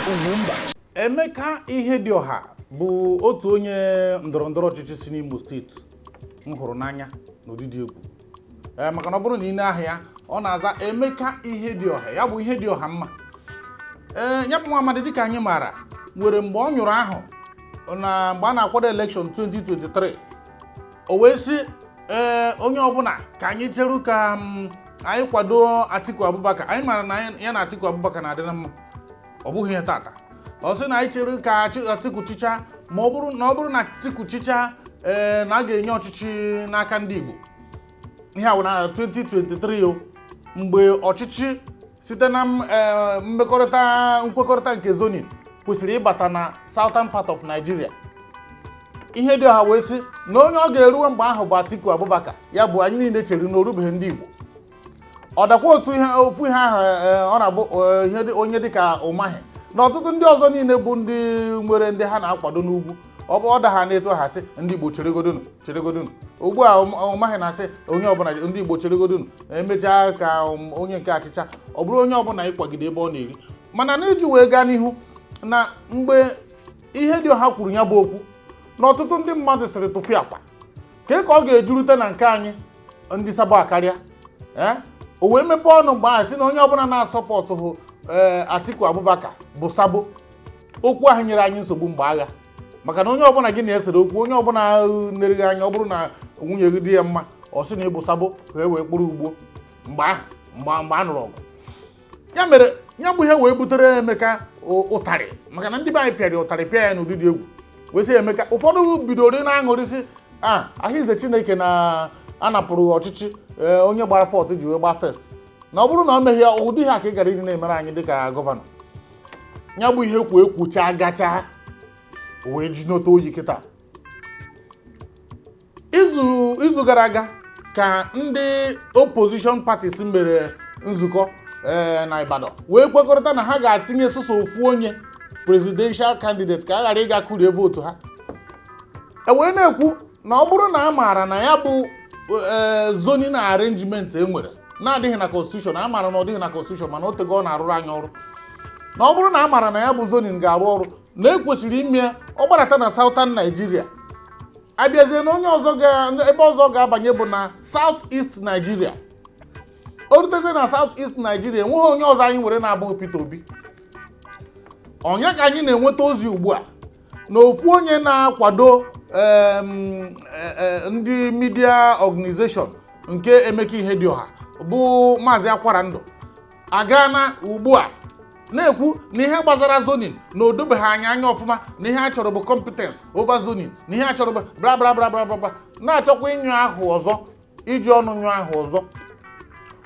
UGWUMBA. Emeka Ihedioha bụ otu onye ndọrọndọrọ ọchịchị si n'Imo steeti m hụrụ n'anya n'ụdịdị egwu. Maka na ọ bụrụ na ị na-ahịa ọ na-aza Emeka Ihedioha, ya bụ Ihedioha mma. Ya bụ nwa amadi dịka anyị maara nwere mgbe ọ nyụrụ ahụ na mgbe a na-akwado election 2023. O wee sị onye ọbụla ka anyị cheru ka anyị kwado Atiku Abubakar. Anyị maara na ya na Atiku Abubakar na-adị na mma. Ọ bụghị ihe tata. Ọ sị na anyị chere ka Atiku chicha ma ọ bụrụ na Atiku chicha na a ga-enye ọchịchị n'aka ndị Igbo. Ihe a bụ na 2023 mgbe ọchịchị site na nkwekọrịta nke zoning kwesịrị ịbata na southern part of Nigeria. Ihedioha wee sị na onye ọ ga-eruwe mgbe ahụ bụ Atiku Abubakar, ya bụ anyị niile chere na o rubeghị ndị Igbo. Ọ dakwa ofu ihe ahụ ọ na-abụ onye dịka Umahi na ọtụtụ ndị ọzọ niile bụ ndị nwere ndị ha na-akwado n'ugwu. Ọ bụ ọda ha na-eto ha sị ndị Igbo cheregodonu. Ugbu a Umahi na-asị onye ọbụla ndị Igbo cheregodonu, emechaa ka onye nke achịcha ọ bụrụ onye ọbụla ịkwagide ebe ọ na-eri. Mana n'iji wee gaa n'ihu na mgbe Ihedioha kwuru ya bụ okwu na ọtụtụ ndị mmadụ sịrị tụfịa akwa ka ọ ga-ejurute na nke anyị ndị sabo akarịa. O wee mepe ọnụ mgbe ahụ sị na onye ọbụla na-asọpọtụ hụ Atiku Abubakar bụ sabo. Okwu ahụ nyere anyị nsogbu mgbe agha, maka na onye ọbụla gị na-esere okwu, onye ọbụla na-erighị anya ọ bụrụ na nwunye gị dị ya mma ọ sị na ịbụ sabo ka e wee kpụrụ ugbo mgbe a nụrụ ọgụ. Ya mere ya bụ ihe wee butere Emeka ụtarị, maka na ndị be anyị pịara ụtarị pịa ya n'ụdịdị egwu. Wee sị Emeka ụfọdụ bidoro na-aṅụrịsị ahịze Chineke na anapụrụ ọchịchị onye gbara fọt ji wee gbaa fest, na ọ bụrụ na o meghị ụdị ha ka ị gara ịdị na-emere anyị dịka gọvanọ. Ya bụ ihe ekwucha gacha wee ji n'otu oyi kịta. Izu gara aga ka ndị opposition parties mere nzukọ na Ibadan wee kwekọrịta na ha ga-atinye sọsọ ofu onye presidential candidate ka a ghara ịga kurie vootu ha. Wee na-ekwu na ọ bụrụ na a maara na ya bụ zoning arrangement enwere na-adịghị na constitution, a maara na ọ dịghị na constitution mana o tego ọ na-arụrụ anyị ọrụ, na ọ bụrụ na a maara na ya bụ zoning ga-arụ ọrụ na ekwesịrị ime ọ gbarata na southern Nigeria, abịazie na onye ọzọ ebe ọzọ ga-abanye bụ na south east Nigeria. O rutezie na south east Nigeria enweghị onye ọzọ anyị were na-abụghị Peter Obi. Onye ka anyị na-enweta ozi ugbu a na ofu onye na-akwado ndị media organization nke Emeka Ihedioha bụ Maazị Akwara Ndụ aga na ugbu a na-ekwu na ihe gbasara zoning na o dobeghị anya ọfụma, na ihe a chọrọ bụ competence over zoning, na ihe a chọrọ bụ bla bla bla bla bla, na-achọkwa ịnyụ ahụ ọzọ, iji ọnụ nyụ ahụ ọzọ.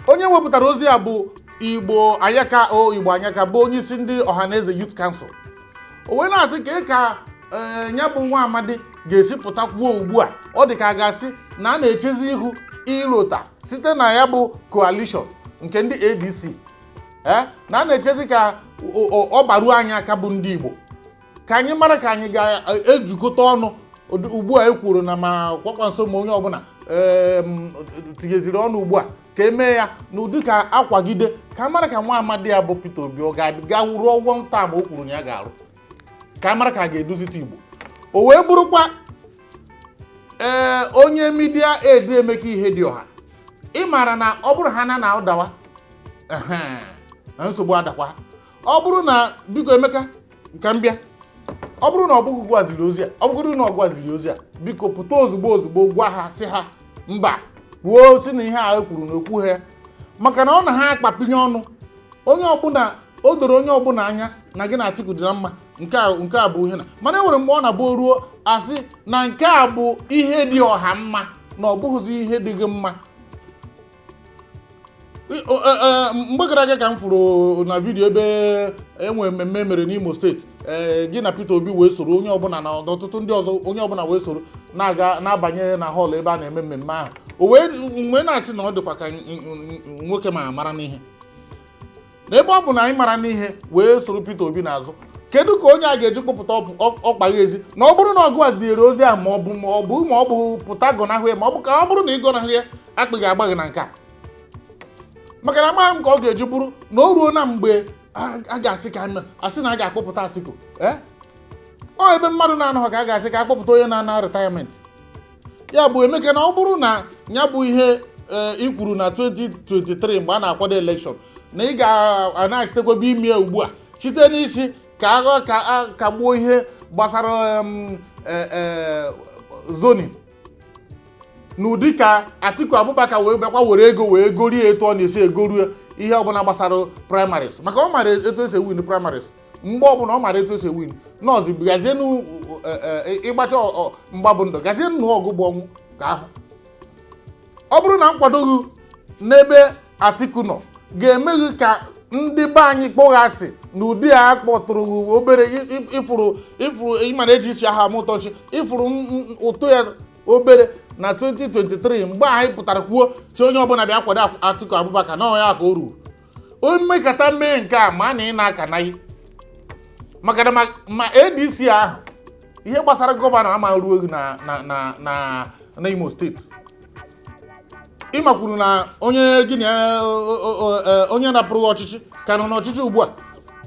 Onye wepụtara ozi a bụ Igbo Anyaka bụ onye isi ndị Ọhaneze Youth Council. O wee na-asị ka ya bụ nwa amadi ga-esi pụtakwuo ugbu a ọ dị ka a ga-asị na a na-echezi ihu ịlụta site na ya bụ coalition nke ndị ADC, na a na-echezi ka ọ baruo anyị aka bụ ndị Igbo, ka anyị mara ka anyị ga-ejikọta ọnụ. Ugbu a ekwuru na ma kwakwa nso ma onye ọbụla tinyeziri ọnụ ugbu a ka emee ya n'ụdị ka akwagide ka mara ka nwa amadi ya bụ Peter Obi ọ ga rụọ ụgwọ nta ma o kwuru na ya ga-arụ, ka mara ka a ga-eduzite Igbo. O wee bụrụkwa onye media aid Emeka Ihedioha. Ị maara na ọ bụrụ ha na ụdawa nsogbu adakwa. Ọ bụrụ na biko Emeka ka m bịa, ọ bụrụ na ọ bụghị gwaziri ozi a, ọ bụrụ na ọ gwaziri ozi a, biko pụta ozugbo gwa ha sị ha mba kwuo si na ihe a ekwuru na okwu ha, maka na ọ na ha akpapinye ọnụ. Onye ọbụla o doro onye ọbụla anya na gị na Atiku dị na mma, nke a bụ ihe na mana enwere mgbe ọ na-abụ ruo asị na nke a bụ Ihedioha mma na ọ bụghịzi ihe dị gị mma. Mgbe gara aga ka m fụrụ na vidiyo ebe enwe mmemme mere n'Imo steeti, gị na Peter Obi wee soro onye ọbụla na ọtụtụ ndị ọzọ, onye ọbụla wee soro na-abanye na họl ebe a na-eme mmemme ahụ. O wee na-asị na ọ dịkwa ka nwoke ma mara n'ihe, na ebe ọ bụ na anyị mara n'ihe wee soro Peter Obi n'azụ. Kedu ka onye a ga-eji kpọpụta ọkpagha ezi na ọ bụrụ na ọgụ a dịrị ozi a ma ọ bụ pụta gọnahụ ya, ma ọ bụ ka ọ bụrụ na ị gọnahụ ya akpịghị agbaghị na nke a. Maka na amaghị m ka ọ ga-eji bụrụ na o ruo na mgbe a ga-asị ka asị na a ga-akpọpụta Atiku ọ ebe mmadụ na-anọghị ka a ga-asị ka akpọpụta onye na-ana retirement ya bụ Emeka na ọ bụrụ na ya bụ ihe i kwuru na 2023 mgbe a na-akwado election na ị ga-anachitekwabe ime ugbu a site n'isi ka agha ka kagbuo ihe gbasara zoning n'ụdị ka Atiku Abubakar wee bịakwa were ego wee gorie etu ọ na-esi egoruo ihe ọbụla gbasara primaries maka ọ mara etu esi win primaries mgbe ọbụla ọ mara etu esi win nọọsụ gazienu ịgbacha mgbabụ ndụ gazienu ọgụ bụ ọnwụ ka ahụ ọ bụrụ na nkwadoghị n'ebe Atiku nọ ga-emeghị ka ndị be anyị kpọghasị n'ụdị a kpọtụrụ obere ifuru ịmana eji isi aha mụtọchi ifuru ụtọ ya obere na 2023 mgbe anyị pụtara kwuo si onye ọbụla bịa kwado Atiku Abubakar na ọya ka o ruru o mmekọta mee nke a ma na ị na-aka naghị maka na ma ADC ahụ ihe gbasara gọvanọ ama ruo egwu na Imo steeti ịmakwuru na onye gị na onye napụrụ ọchịchị ka nọ n'ọchịchị ugbu a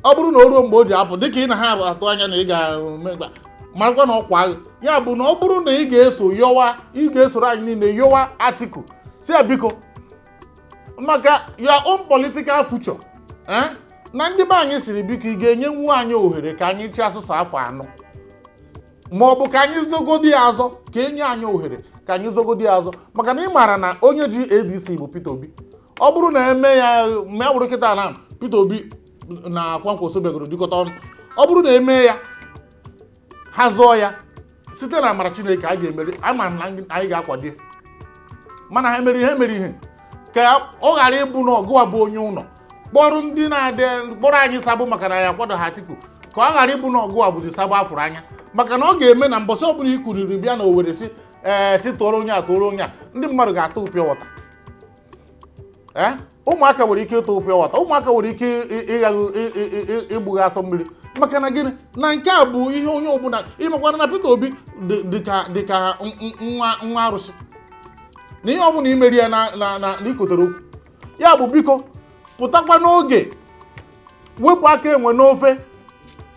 ọ bụrụ na o ruo mgbe o ji apụ dịka ị na ha atụ anya na ị ga-emegba marakwa na ọkwa agha ya bụ na ọ bụrụ na ị ga-esoro anyị niile yọwa Atiku si ya biko maka your own political future na ndị be anyị siri biko ị ga-enye nwa anyị ohere ka anyị chi asụsụ afọ 4 ma ọ bụ ka anyị zogodi ya azọ ka enye anyị ohere ka anyị zogodi ya azọ maka na ị maara na onye ji ADC bụ Peter Obi ọ bụrụ na eme ya ma ya bụrụ kịta na Peter Obi na Kwankwaso begoro dịkọta ọnụ ọ bụrụ na eme ya ha zọọ ya site na amara Chineke a ga-emeri ama na anyị ga-akwado mana ha emeri ihe ka ọ ghara ịbụ na ọgụwa bụ onye ụlọ kpọrọ ndị kpọrọ anyị sabụ maka na ya kwado ha Atiku ka ọ ghara ịbụ na ọgụwa bụ dị sabụ afụrụ anya maka na ọ ga-eme na mbọsị ọbụla i kwuriri bịa na Owerri si tụọrọ onye a tụọrọ onye a ndị mmadụ ga-atụ ụpịa wọta ụmụaka nwere ike ịtụ ụpịa wọta ụmụaka nwere ike ịgbugha asọ mmiri maka na gịnị na nke a bụ ihe onye ọbụla ịmakwana na Peter Obi dịka nwa arụsị na ihe ọbụla imeri ya na ikotere okwu ya bụ biko pụtakwa n'oge wepụ aka enwe n'ofe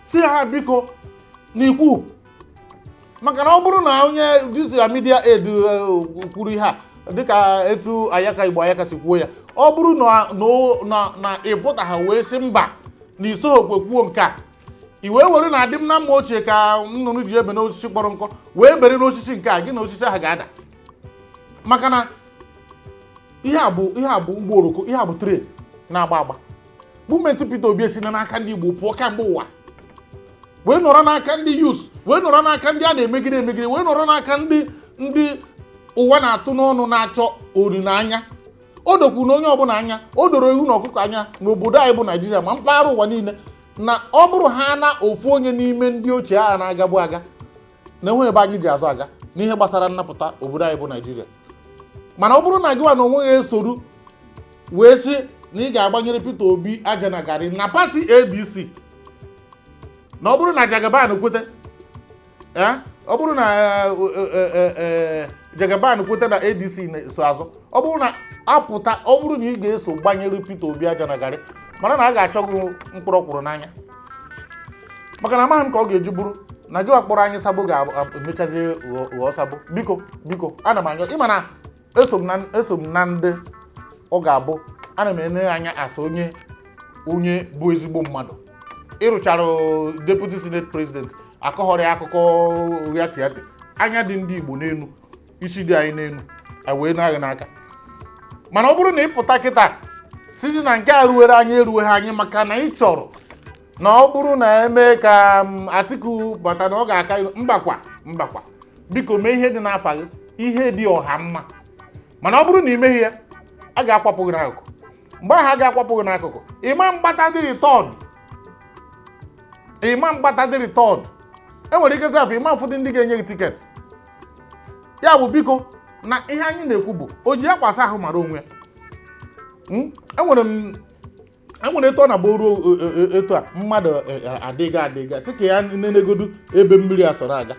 si ha biko n'ikwu maka na ọ bụrụ na onye dịsịa media aid kwuru ihe a dịka etu Ayaka si kwuo ya ọ bụrụ na ịpụta ha wee sị mba na isoghokwe kwuo nke a i wee were na adị m na mma ochie ka nnụnụ ji ebe n'osisi kpọrọ nkọ wee bere n'osisi nke a gị na osisi ahụ ga-ada maka na ihe a bụ ụgbọ oroko ihe a bụ tren na-agba agba gọọmenti Peter Obi esi n'aka ndị Igbo pụọ kamgbe ụwa wee nọrọ n'aka ndị yus wee nọrọ n'aka ndị a na-emegide wee nọrọ n'aka ndị ụwa na-atụ n'ọnụ na-achọ olileanya o dokwu na onye ọbụla anya o doro ihu na ọkụkọ anya n'obodo anyị bụ Naijiria ma mpaghara ụwa niile na ọ bụrụ ha na ofu onye n'ime ndị ochie agha na-agabu aga na enweghị ebe anyị ji azụ aga n'ihe gbasara nnapụta obodo anyị bụ Naijiria mana ọ bụrụ na gịwa na onweghị esoro wee sị na ị ga-agbanyere Peter Obi aja na garị na pati ADC na ọ bụrụ na Jagaban kwete ọ bụrụ na Jagaban kwete na ADC so azụ ọ bụrụ na apụta ọ bụrụ na ị ga-eso gbanyere Peter Obi aja na garị mana na a ga-achọgụ mkpụrụ nanya maka na amaghị m ka ọ ga-eji bụrụ na gị wakpọrọ anyị sabụ ga-emechazi ghọọ sabụ biko ana m anyọ ịma na eso m na ndị ọ ga-abụ ana m ene anya asa onye bụ ezigbo mmadụ ịrụchara deputy senate president akọghọrọ akụkọ riatiati anya dị ndị Igbo n'elu isi dị anyị n'elu wee na-aghị n'aka mana ọ bụrụ na ịpụta kịta site na nke a ruwere anyị eruweghị anyị maka na ị chọrọ na ọ bụrụ na eme ka Atiku bata na ọ ga-aka mbakwa biko mee ihe dị n'afa gị ihe dị ọha mma mana ọ bụrụ na imeghị ya a ga-akwapụ gị n'akụkụ mgbe ahụ a ga-akwapụ gị n'akụkụ ịma mgbata dịrị tọd enwere ike zafụ ịma ụfọdụ ndị ga-enye gị tiketi ya bụ biko na ihe anyị na-ekwu bụ o ji akwasa ahụ mara onwe enwere etu ọ na-abụrụ etu a mmadụ adịga sị ka ya nenegodu ebe mmiri a sọrọ aga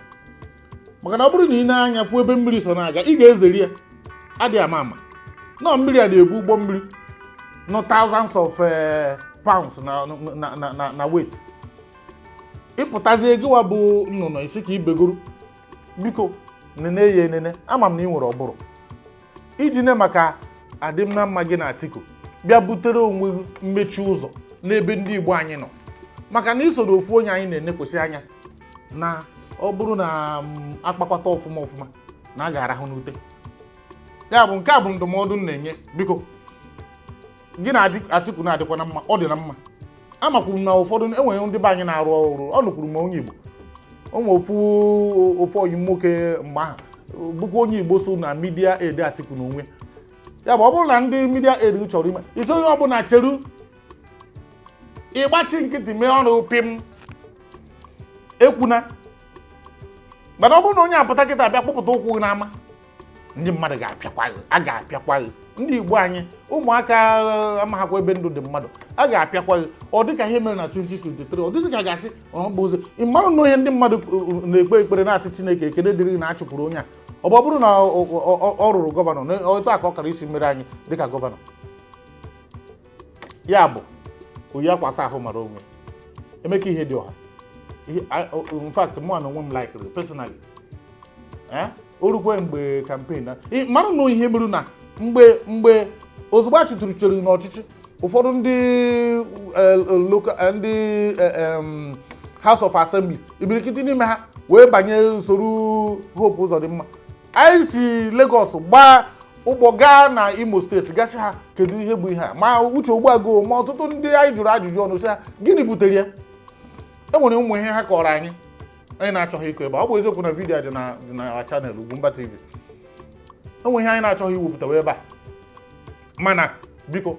maka na ọ bụrụ na ị na-anya fụ ebe mmiri sọrọ aga ị ga-ezeri ya adịghị ama nọ mmiri a na-ebu ụgbọ mmiri nọ thousands of pounds na weight ịpụtazi ego wa bụ nnụnụ isi ka ibegoro biko nene ya enene ama m na ị nwere ọbụrụ iji ne maka adịm na mma gị na Atiku bịa butere onwe mmechi ụzọ n'ebe ndị Igbo anyị nọ maka na isoro ofu onye anyị na-enekwesị anya na ọ bụrụ na akpakọta ọfụma na a ga-arahụ n'ute ya bụ nke a bụ ndụmọdụ m na-enye biko gị na Atiku na-adịkwa na mma ọ dị na mma amakwuru na ụfọdụ enweghị ndị be anyị na-arụ ọrụ ọ nụkwuru m onye Igbo o nwe ofu oyi nwoke mgbe ahụ bụkwa onye Igbo so na midia ede Atiku n'onwe ya bụ ọ bụrụ na ndị midia ede chọrọ ime isi onye ọbụla cheru ịgbachi nkịtị mee ọrụ pim ekwuna mana ọ bụrụ na onye apụta kịta abịa kpụpụta ụkwụ gị n'ama ndị mmadụ ga-apịakwa gị a ga-apịakwa gị ndị Igbo anyị ụmụaka amaghakwa ebe ndụ dị mmadụ a ga-apịakwa gị ọ dịka ihe mere na 2023 ọ dịzị ka ga-asị ọgba ozi mmadụ na ihe ndị mmadụ na-ekpe ekpere na-asị Chineke ekele dịrị na achụpụrụ onye a ọ bụrụ na ọ rụrụ gọvanọ otu aka ọ kara isi mere anyị dịka gọvanọ ya bụ oyi akwasa ahụ mara onwe Emeka Ihedioha in fact mụ na onwe m likere personally orukwe mgbe campaign mara na ihe merụ na mgbe ozugbo achụtụrụ n'ọchịchị ụfọdụ ndị House of Assembly ibirikiti n'ime ha wee banye usoro Hope Uzodimma anyị si Lagos gbaa ụgbọ gaa na Imo steeti gachi ha kedu ihe bụ ihe a ma Uche Ogbuagụ ma ọtụtụ ndị anyị jụrụ ajụjụ ọnụ sị ha gịnị butere ya enwere ụmụ ihe ha kọrọ anyị na-achọghị ịkọ ebe ọ bụ eziokwu na vidiyo dị na chanel UGWUMBA TV enwe ihe anyị na-achọghị iwepụta ebe a mana biko